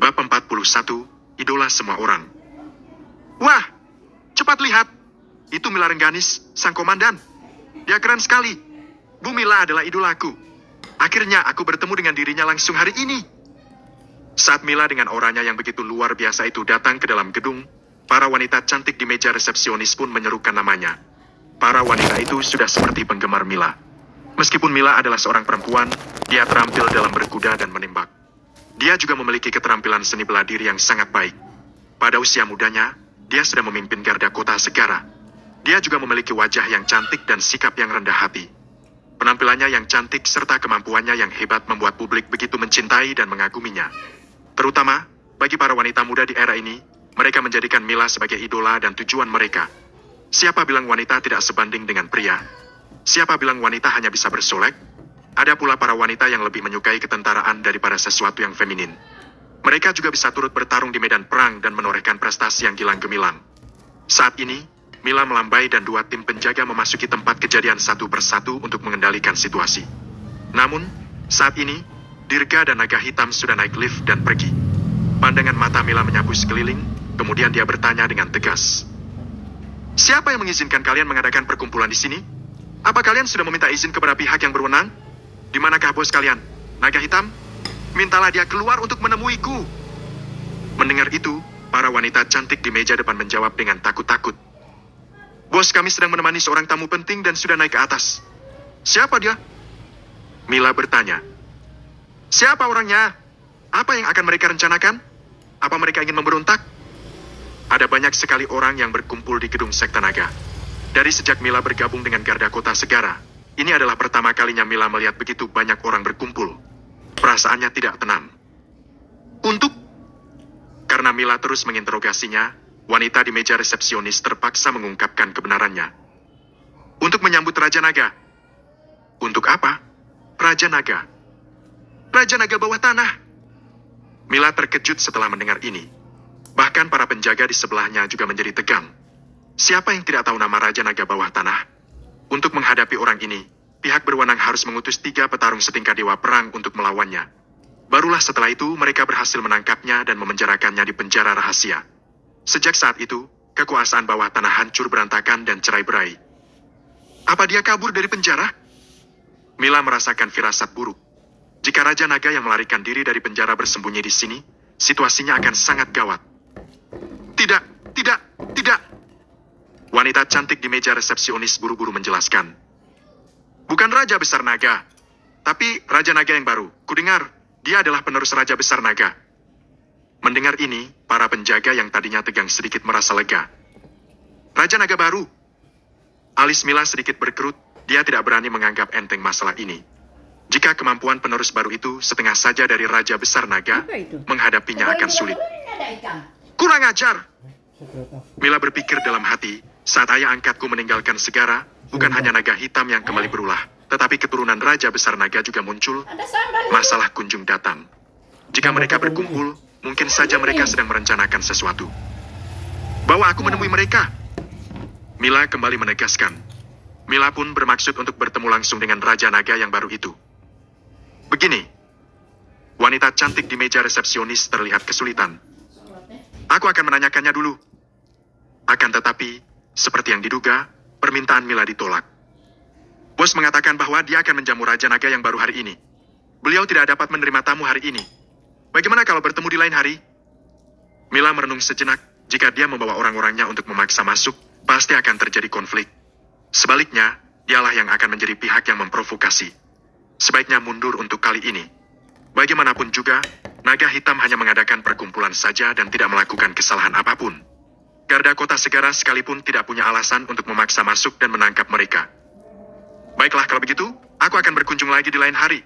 Bab 41, Idola Semua Orang. Wah, cepat lihat. Itu Mila Rengganis, sang komandan. Dia keren sekali. Bu Mila adalah idolaku. Akhirnya aku bertemu dengan dirinya langsung hari ini. Saat Mila dengan auranya yang begitu luar biasa itu datang ke dalam gedung, para wanita cantik di meja resepsionis pun menyerukan namanya. Para wanita itu sudah seperti penggemar Mila. Meskipun Mila adalah seorang perempuan, dia terampil dalam berkuda dan menembak. Dia juga memiliki keterampilan seni bela diri yang sangat baik. Pada usia mudanya, dia sudah memimpin garda kota Segara. Dia juga memiliki wajah yang cantik dan sikap yang rendah hati. Penampilannya yang cantik serta kemampuannya yang hebat membuat publik begitu mencintai dan mengaguminya. Terutama, bagi para wanita muda di era ini, mereka menjadikan Mila sebagai idola dan tujuan mereka. Siapa bilang wanita tidak sebanding dengan pria? Siapa bilang wanita hanya bisa bersolek? Ada pula para wanita yang lebih menyukai ketentaraan daripada sesuatu yang feminin. Mereka juga bisa turut bertarung di medan perang dan menorehkan prestasi yang gilang gemilang. Saat ini, Mila melambai dan dua tim penjaga memasuki tempat kejadian satu persatu untuk mengendalikan situasi. Namun, saat ini, Dirga dan Naga Hitam sudah naik lift dan pergi. Pandangan mata Mila menyapu sekeliling, kemudian dia bertanya dengan tegas. Siapa yang mengizinkan kalian mengadakan perkumpulan di sini? Apa kalian sudah meminta izin kepada pihak yang berwenang? Di manakah bos kalian? Naga Hitam? Mintalah dia keluar untuk menemuiku. Mendengar itu, para wanita cantik di meja depan menjawab dengan takut-takut. Bos kami sedang menemani seorang tamu penting dan sudah naik ke atas. Siapa dia? Mila bertanya. Siapa orangnya? Apa yang akan mereka rencanakan? Apa mereka ingin memberontak? Ada banyak sekali orang yang berkumpul di gedung Sekte Naga. Dari sejak Mila bergabung dengan Garda Kota Segara, ini adalah pertama kalinya Mila melihat begitu banyak orang berkumpul. Perasaannya tidak tenang. Karena Mila terus menginterogasinya, wanita di meja resepsionis terpaksa mengungkapkan kebenarannya. Untuk menyambut Raja Naga. Untuk apa? Raja Naga. Raja Naga bawah tanah. Mila terkejut setelah mendengar ini. Bahkan para penjaga di sebelahnya juga menjadi tegang. Siapa yang tidak tahu nama Raja Naga bawah tanah? Untuk menghadapi orang ini, pihak berwenang harus mengutus 3 petarung setingkat dewa perang untuk melawannya. Barulah setelah itu mereka berhasil menangkapnya dan memenjarakannya di penjara rahasia. Sejak saat itu, kekuasaan bawah tanah hancur berantakan dan cerai-berai. Apa dia kabur dari penjara? Mila merasakan firasat buruk. Jika Raja Naga yang melarikan diri dari penjara bersembunyi di sini, situasinya akan sangat gawat. Tidak. Wanita cantik di meja resepsionis buru-buru menjelaskan. Bukan Raja Besar Naga, tapi Raja Naga yang baru. Kudengar, dia adalah penerus Raja Besar Naga. Mendengar ini, para penjaga yang tadinya tegang sedikit merasa lega. Raja Naga baru. Alis Mila sedikit berkerut, dia tidak berani menganggap enteng masalah ini. Jika kemampuan penerus baru itu setengah saja dari Raja Besar Naga, menghadapinya akan sulit. Kurang ajar! Mila berpikir dalam hati, saat ayah angkatku meninggalkan Segara, bukan hanya naga hitam yang kembali berulah, tetapi keturunan Raja Besar Naga juga muncul. Masalah kunjung datang. Jika mereka berkumpul, mungkin saja mereka sedang merencanakan sesuatu. Bawa aku menemui mereka. Mila kembali menegaskan. Mila pun bermaksud untuk bertemu langsung dengan Raja Naga yang baru itu. Begini, wanita cantik di meja resepsionis terlihat kesulitan. Aku akan menanyakannya dulu. Akan tetapi, seperti yang diduga, permintaan Mila ditolak. Bos mengatakan bahwa dia akan menjamu Raja Naga yang baru hari ini. Beliau tidak dapat menerima tamu hari ini. Bagaimana kalau bertemu di lain hari? Mila merenung sejenak. Jika dia membawa orang-orangnya untuk memaksa masuk, pasti akan terjadi konflik. Sebaliknya, dialah yang akan menjadi pihak yang memprovokasi. Sebaiknya mundur untuk kali ini. Bagaimanapun juga, Naga Hitam hanya mengadakan perkumpulan saja dan tidak melakukan kesalahan apapun. Garda Kota Segara sekalipun tidak punya alasan untuk memaksa masuk dan menangkap mereka. Baiklah kalau begitu, aku akan berkunjung lagi di lain hari.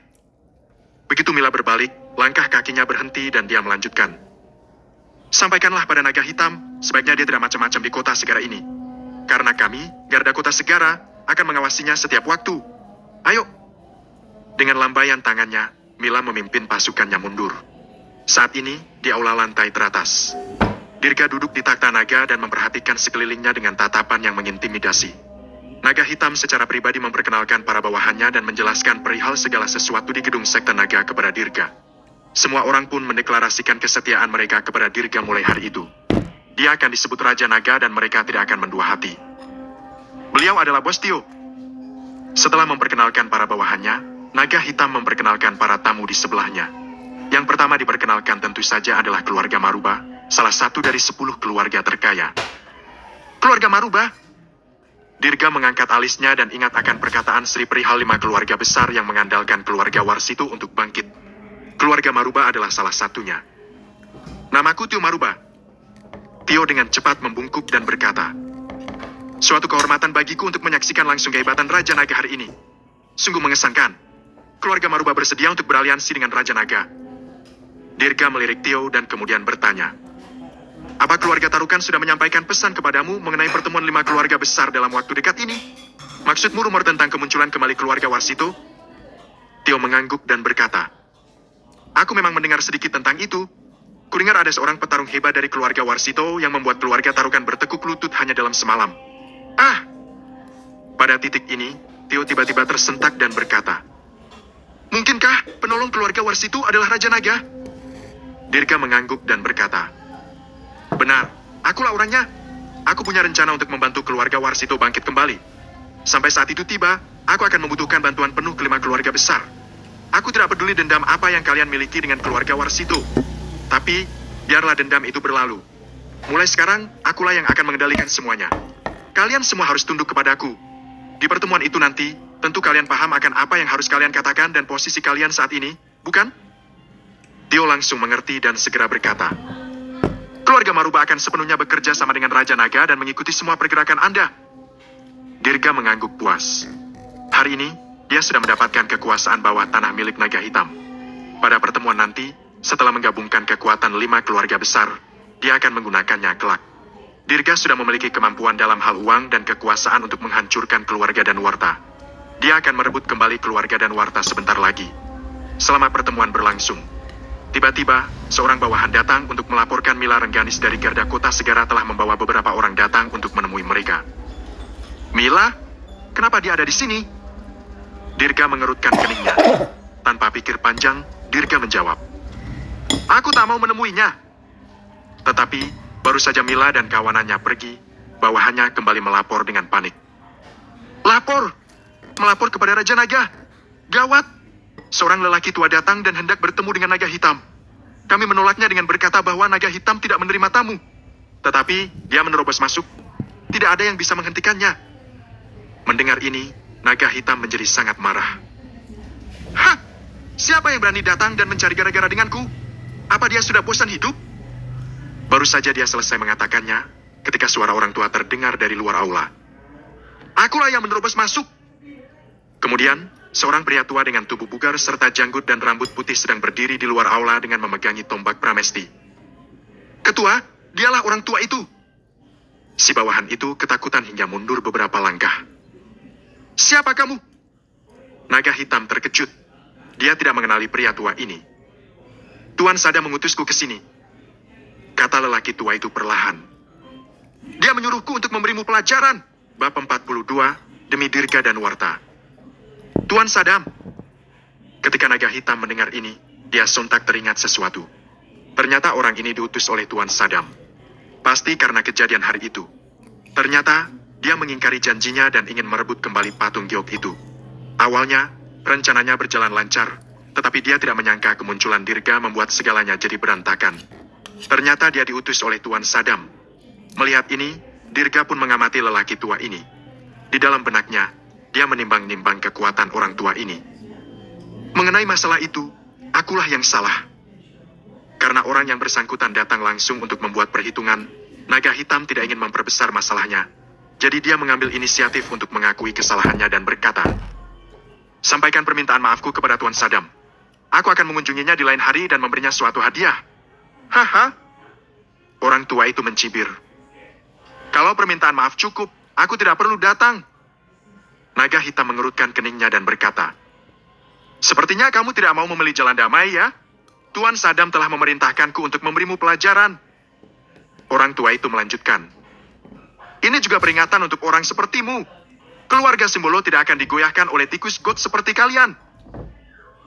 Begitu Mila berbalik, langkah kakinya berhenti dan dia melanjutkan. Sampaikanlah pada Naga Hitam, sebaiknya dia tidak macam-macam di Kota Segara ini. Karena kami, Garda Kota Segara, akan mengawasinya setiap waktu. Ayo. Dengan lambaian tangannya, Mila memimpin pasukannya mundur. Saat ini, di aula lantai teratas. Dirga duduk di takhta naga dan memperhatikan sekelilingnya dengan tatapan yang mengintimidasi. Naga Hitam secara pribadi memperkenalkan para bawahannya dan menjelaskan perihal segala sesuatu di gedung Sekte Naga kepada Dirga. Semua orang pun mendeklarasikan kesetiaan mereka kepada Dirga mulai hari itu. Dia akan disebut Raja Naga dan mereka tidak akan mendua hati. Beliau adalah bos Tio. Setelah memperkenalkan para bawahannya, Naga Hitam memperkenalkan para tamu di sebelahnya. Yang pertama diperkenalkan tentu saja adalah keluarga Maruba, salah satu dari 10 keluarga terkaya. Keluarga Maruba? Dirga mengangkat alisnya dan ingat akan perkataan Sri perihal 5 keluarga besar yang mengandalkan keluarga Warsito untuk bangkit. Keluarga Maruba adalah salah satunya. Namaku Tio Maruba. Tio dengan cepat membungkuk dan berkata, suatu kehormatan bagiku untuk menyaksikan langsung kehebatan Raja Naga hari ini. Sungguh mengesankan. Keluarga Maruba bersedia untuk beraliansi dengan Raja Naga. Dirga melirik Tio dan kemudian bertanya, apa keluarga Tarukan sudah menyampaikan pesan kepadamu mengenai pertemuan 5 keluarga besar dalam waktu dekat ini? Maksudmu rumor tentang kemunculan kembali keluarga Warsito? Tio mengangguk dan berkata, aku memang mendengar sedikit tentang itu. Kudengar ada seorang petarung hebat dari keluarga Warsito yang membuat keluarga Tarukan bertekuk lutut hanya dalam semalam. Ah! Pada titik ini, Tio tiba-tiba tersentak dan berkata, mungkinkah penolong keluarga Warsito adalah Raja Naga? Dirga mengangguk dan berkata, benar, akulah orangnya. Aku punya rencana untuk membantu keluarga Warsito bangkit kembali. Sampai saat itu tiba, aku akan membutuhkan bantuan penuh ke-5 keluarga besar. Aku tidak peduli dendam apa yang kalian miliki dengan keluarga Warsito. Tapi, biarlah dendam itu berlalu. Mulai sekarang, akulah yang akan mengendalikan semuanya. Kalian semua harus tunduk kepadaku. Di pertemuan itu nanti, tentu kalian paham akan apa yang harus kalian katakan dan posisi kalian saat ini, bukan? Tio langsung mengerti dan segera berkata, keluarga Maruba akan sepenuhnya bekerja sama dengan Raja Naga dan mengikuti semua pergerakan Anda. Dirga mengangguk puas. Hari ini, dia sudah mendapatkan kekuasaan bawah tanah milik Naga Hitam. Pada pertemuan nanti, setelah menggabungkan kekuatan 5 keluarga besar, dia akan menggunakannya kelak. Dirga sudah memiliki kemampuan dalam hal uang dan kekuasaan untuk menghancurkan keluarga dan Warta. Dia akan merebut kembali keluarga dan Warta sebentar lagi. Selama pertemuan berlangsung, tiba-tiba, seorang bawahan datang untuk melaporkan Mila Rengganis dari Garda Kota Segara telah membawa beberapa orang datang untuk menemui mereka. Mila? Kenapa dia ada di sini? Dirga mengerutkan keningnya. Tanpa pikir panjang, Dirga menjawab, aku tak mau menemuinya. Tetapi, baru saja Mila dan kawanannya pergi, bawahannya kembali melapor dengan panik. Lapor! Melapor kepada Raja Naga! Gawat! Seorang lelaki tua datang dan hendak bertemu dengan Naga Hitam. Kami menolaknya dengan berkata bahwa Naga Hitam tidak menerima tamu. Tetapi, dia menerobos masuk. Tidak ada yang bisa menghentikannya. Mendengar ini, Naga Hitam menjadi sangat marah. Hah! Siapa yang berani datang dan mencari gara-gara denganku? Apa dia sudah bosan hidup? Baru saja dia selesai mengatakannya, ketika suara orang tua terdengar dari luar aula. Akulah yang menerobos masuk. Kemudian, seorang pria tua dengan tubuh bugar serta janggut dan rambut putih sedang berdiri di luar aula dengan memegangi tombak pramesti. Ketua, dialah orang tua itu. Si bawahan itu ketakutan hingga mundur beberapa langkah. Siapa kamu? Naga Hitam terkejut. Dia tidak mengenali pria tua ini. Tuan Sada mengutusku ke sini, kata lelaki tua itu perlahan. Dia menyuruhku untuk memberimu pelajaran. Bab 42, demi Dirga dan Warta. Tuan Sadam. Ketika Naga Hitam mendengar ini, dia sontak teringat sesuatu. Ternyata orang ini diutus oleh Tuan Sadam. Pasti karena kejadian hari itu. Ternyata, dia mengingkari janjinya dan ingin merebut kembali patung giok itu. Awalnya, rencananya berjalan lancar, tetapi dia tidak menyangka kemunculan Dirga membuat segalanya jadi berantakan. Ternyata dia diutus oleh Tuan Sadam. Melihat ini, Dirga pun mengamati lelaki tua ini. Di dalam benaknya, dia menimbang-nimbang kekuatan orang tua ini. Mengenai masalah itu, akulah yang salah. Karena orang yang bersangkutan datang langsung untuk membuat perhitungan, Naga Hitam tidak ingin memperbesar masalahnya. Jadi dia mengambil inisiatif untuk mengakui kesalahannya dan berkata, sampaikan permintaan maafku kepada Tuan Sadam. Aku akan mengunjunginya di lain hari dan memberinya suatu hadiah. Haha. Orang tua itu mencibir. Kalau permintaan maaf cukup, aku tidak perlu datang. Naga Hitam mengerutkan keningnya dan berkata, sepertinya kamu tidak mau memilih jalan damai ya? Tuan Sadam telah memerintahkanku untuk memberimu pelajaran. Orang tua itu melanjutkan, ini juga peringatan untuk orang sepertimu. Keluarga Simbolo tidak akan digoyahkan oleh tikus got seperti kalian.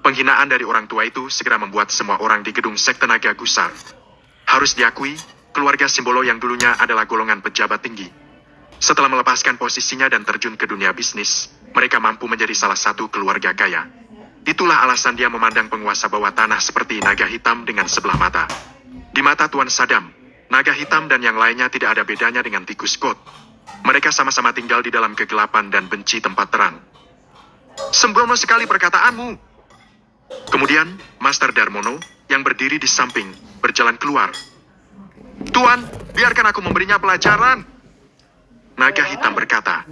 Penghinaan dari orang tua itu segera membuat semua orang di gedung Sekte Naga gusar. Harus diakui, keluarga Simbolo yang dulunya adalah golongan pejabat tinggi. Setelah melepaskan posisinya dan terjun ke dunia bisnis, mereka mampu menjadi salah satu keluarga kaya. Itulah alasan dia memandang penguasa bawah tanah seperti naga hitam dengan sebelah mata. Di mata Tuan Sadam, naga hitam dan yang lainnya tidak ada bedanya dengan tikus got. Mereka sama-sama tinggal di dalam kegelapan dan benci tempat terang. Sembrono sekali perkataanmu. Kemudian, Master Darmono, yang berdiri di samping, berjalan keluar. Tuan, biarkan aku memberinya pelajaran. Naga hitam berkata.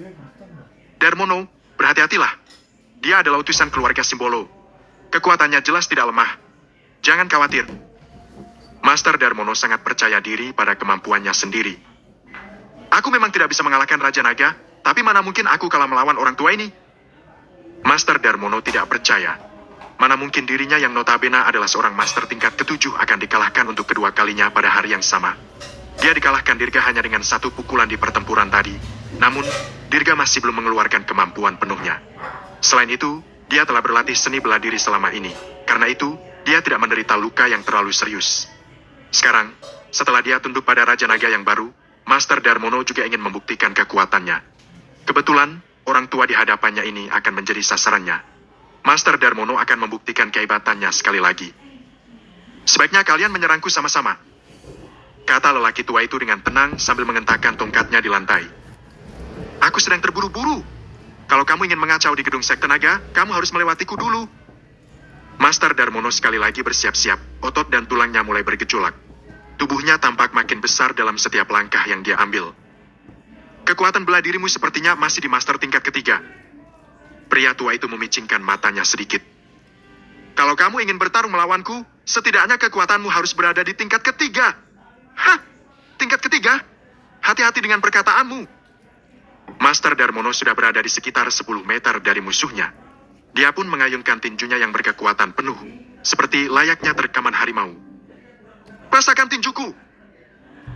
Darmono, berhati-hatilah. Dia adalah utusan keluarga Simbolo. Kekuatannya jelas tidak lemah. Jangan khawatir. Master Darmono sangat percaya diri pada kemampuannya sendiri. Aku memang tidak bisa mengalahkan Raja Naga, tapi mana mungkin aku kalah melawan orang tua ini? Master Darmono tidak percaya. Mana mungkin dirinya yang notabene adalah seorang master tingkat ke-7 akan dikalahkan untuk kedua kalinya pada hari yang sama. Dia dikalahkan Dirga hanya dengan satu pukulan di pertempuran tadi. Namun, Dirga masih belum mengeluarkan kemampuan penuhnya. Selain itu, dia telah berlatih seni bela diri selama ini. Karena itu, dia tidak menderita luka yang terlalu serius. Sekarang, setelah dia tunduk pada Raja Naga yang baru, Master Darmono juga ingin membuktikan kekuatannya. Kebetulan, orang tua di hadapannya ini akan menjadi sasarannya. Master Darmono akan membuktikan kehebatannya sekali lagi. Sebaiknya kalian menyerangku sama-sama, kata lelaki tua itu dengan tenang sambil mengentakkan tongkatnya di lantai. Aku sedang terburu-buru. Kalau kamu ingin mengacau di gedung Sekte Naga, kamu harus melewatiku dulu. Master Darmono sekali lagi bersiap-siap, otot dan tulangnya mulai bergejolak. Tubuhnya tampak makin besar dalam setiap langkah yang dia ambil. Kekuatan bela dirimu sepertinya masih di master tingkat ketiga. Pria tua itu memicingkan matanya sedikit. Kalau kamu ingin bertarung melawanku, setidaknya kekuatanmu harus berada di tingkat ketiga. Hah? Tingkat ketiga? Hati-hati dengan perkataanmu. Master Darmono sudah berada di sekitar 10 meter dari musuhnya. Dia pun mengayunkan tinjunya yang berkekuatan penuh, seperti layaknya terkaman harimau. Rasakan tinjuku!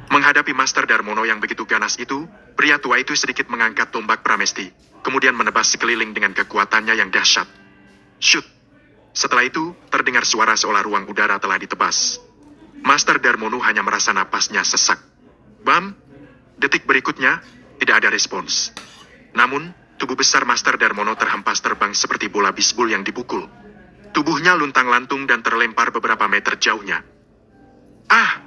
Menghadapi Master Darmono yang begitu ganas itu, pria tua itu sedikit mengangkat tombak Pramesti, kemudian menebas sekeliling dengan kekuatannya yang dahsyat. Shoot! Setelah itu, terdengar suara seolah ruang udara telah ditebas. Master Darmono hanya merasa napasnya sesak. Bam! Detik berikutnya, tidak ada respons. Namun, tubuh besar Master Darmono terhempas terbang seperti bola bisbol yang dipukul. Tubuhnya luntang-lantung dan terlempar beberapa meter jauhnya. Ah!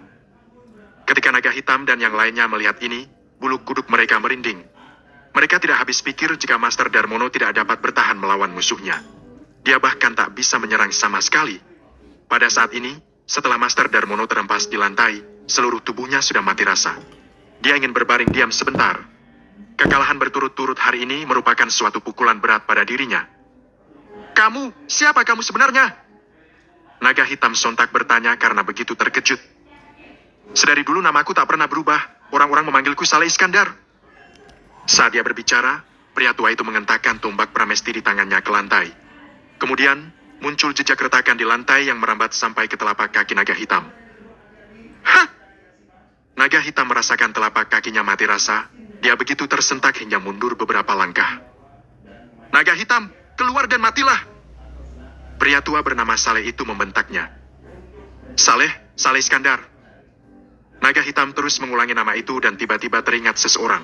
Ketika naga hitam dan yang lainnya melihat ini, bulu kuduk mereka merinding. Mereka tidak habis pikir jika Master Darmono tidak dapat bertahan melawan musuhnya. Dia bahkan tak bisa menyerang sama sekali. Pada saat ini, setelah Master Darmono terhempas di lantai, seluruh tubuhnya sudah mati rasa. Dia ingin berbaring diam sebentar. Kekalahan berturut-turut hari ini merupakan suatu pukulan berat pada dirinya. Kamu, siapa kamu sebenarnya? Naga hitam sontak bertanya karena begitu terkejut. Sedari dulu namaku tak pernah berubah. Orang-orang memanggilku Saleh Iskandar. Saat dia berbicara, pria tua itu mengentakkan tombak Pramesti di tangannya ke lantai. Kemudian, muncul jejak retakan di lantai yang merambat sampai ke telapak kaki naga hitam. Hah! Naga hitam merasakan telapak kakinya mati rasa. Dia begitu tersentak hingga mundur beberapa langkah. Naga hitam, keluar dan matilah! Pria tua bernama Saleh itu membentaknya. Saleh Iskandar. Naga hitam terus mengulangi nama itu dan tiba-tiba teringat seseorang.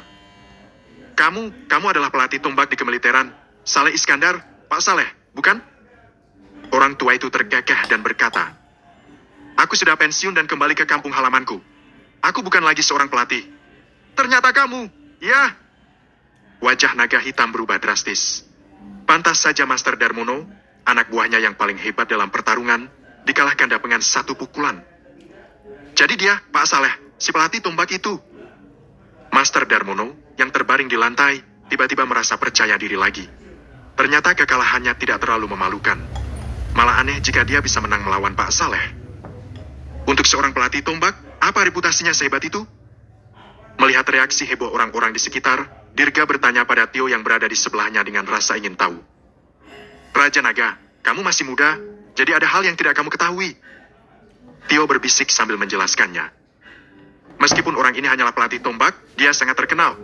Kamu adalah pelatih tombak di kemiliteran. Saleh Iskandar, Pak Saleh, bukan? Orang tua itu tergagah dan berkata, aku sudah pensiun dan kembali ke kampung halamanku. Aku bukan lagi seorang pelatih. Ternyata kamu, ya. Wajah naga hitam berubah drastis. Pantas saja Master Darmono, anak buahnya yang paling hebat dalam pertarungan, dikalahkan dengan satu pukulan. Jadi dia, Pak Saleh, si pelatih tombak itu. Master Darmono, yang terbaring di lantai, tiba-tiba merasa percaya diri lagi. Ternyata kekalahannya tidak terlalu memalukan. Malah aneh jika dia bisa menang melawan Pak Saleh. Untuk seorang pelatih tombak, apa reputasinya sehebat itu? Melihat reaksi heboh orang-orang di sekitar, Dirga bertanya pada Tio yang berada di sebelahnya dengan rasa ingin tahu. Raja Naga, kamu masih muda, jadi ada hal yang tidak kamu ketahui. Tio berbisik sambil menjelaskannya. Meskipun orang ini hanyalah pelatih tombak, dia sangat terkenal.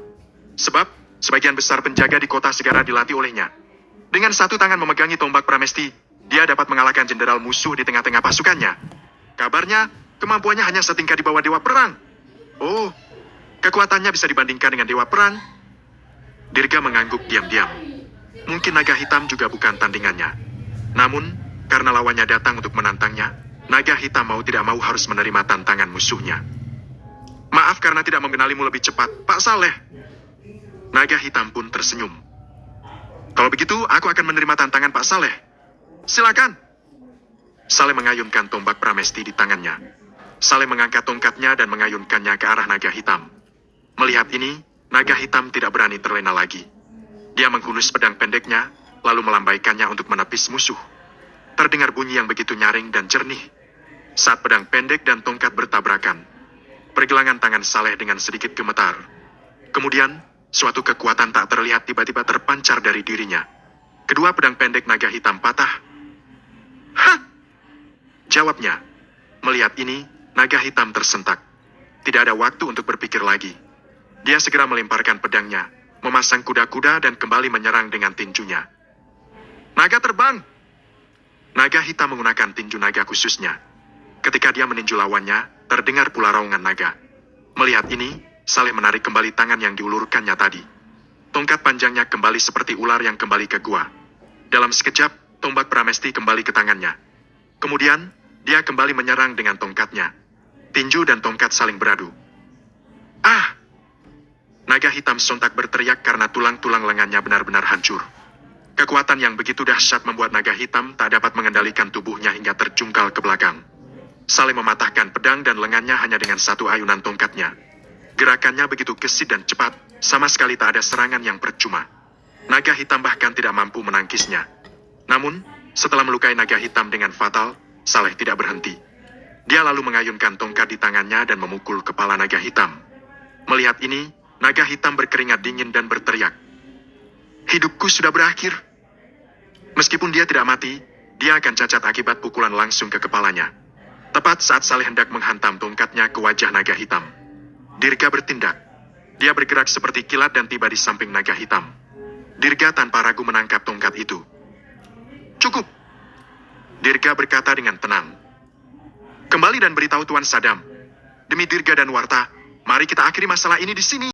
Sebab, sebagian besar penjaga di kota Segara dilatih olehnya. Dengan satu tangan memegangi tombak Pramesti, dia dapat mengalahkan jenderal musuh di tengah-tengah pasukannya. Kabarnya, kemampuannya hanya setingkat di bawah dewa perang. Oh, kekuatannya bisa dibandingkan dengan dewa perang. Dirga mengangguk diam-diam. Mungkin naga hitam juga bukan tandingannya. Namun, karena lawannya datang untuk menantangnya, naga hitam mau tidak mau harus menerima tantangan musuhnya. Maaf karena tidak mengenalimu lebih cepat, Pak Saleh. Naga hitam pun tersenyum. Kalau begitu, aku akan menerima tantangan Pak Saleh. Silakan. Saleh mengayunkan tombak Pramesti di tangannya. Saleh mengangkat tongkatnya dan mengayunkannya ke arah naga hitam. Melihat ini, naga hitam tidak berani terlena lagi. Dia menghunus pedang pendeknya, lalu melambaikannya untuk menepis musuh. Terdengar bunyi yang begitu nyaring dan jernih. Saat pedang pendek dan tongkat bertabrakan, pergelangan tangan Saleh dengan sedikit gemetar. Kemudian, suatu kekuatan tak terlihat tiba-tiba terpancar dari dirinya. Kedua pedang pendek naga hitam patah. Hah! Jawabnya. Melihat ini, naga hitam tersentak. Tidak ada waktu untuk berpikir lagi. Dia segera melemparkan pedangnya, memasang kuda-kuda dan kembali menyerang dengan tinjunya. Naga terbang! Naga hitam menggunakan tinju naga khususnya. Ketika dia meninju lawannya, terdengar pula raungan naga. Melihat ini, Saleh menarik kembali tangan yang diulurkannya tadi. Tongkat panjangnya kembali seperti ular yang kembali ke gua. Dalam sekejap, tombak Pramesti kembali ke tangannya. Kemudian, dia kembali menyerang dengan tongkatnya. Tinju dan tongkat saling beradu. Ah! Naga hitam sontak berteriak karena tulang-tulang lengannya benar-benar hancur. Kekuatan yang begitu dahsyat membuat naga hitam tak dapat mengendalikan tubuhnya hingga terjungkal ke belakang. Saleh mematahkan pedang dan lengannya hanya dengan satu ayunan tongkatnya. Gerakannya begitu gesit dan cepat, sama sekali tak ada serangan yang percuma. Naga hitam bahkan tidak mampu menangkisnya. Namun, setelah melukai naga hitam dengan fatal, Saleh tidak berhenti. Dia lalu mengayunkan tongkat di tangannya dan memukul kepala naga hitam. Melihat ini, naga hitam berkeringat dingin dan berteriak. Hidupku sudah berakhir. Meskipun dia tidak mati, dia akan cacat akibat pukulan langsung ke kepalanya. Tepat saat Saleh hendak menghantam tongkatnya ke wajah naga hitam, Dirga bertindak. Dia bergerak seperti kilat dan tiba di samping naga hitam. Dirga tanpa ragu menangkap tongkat itu. Cukup! Dirga berkata dengan tenang. Kembali dan beritahu Tuan Sadam. Demi Dirga dan Warta, mari kita akhiri masalah ini di sini.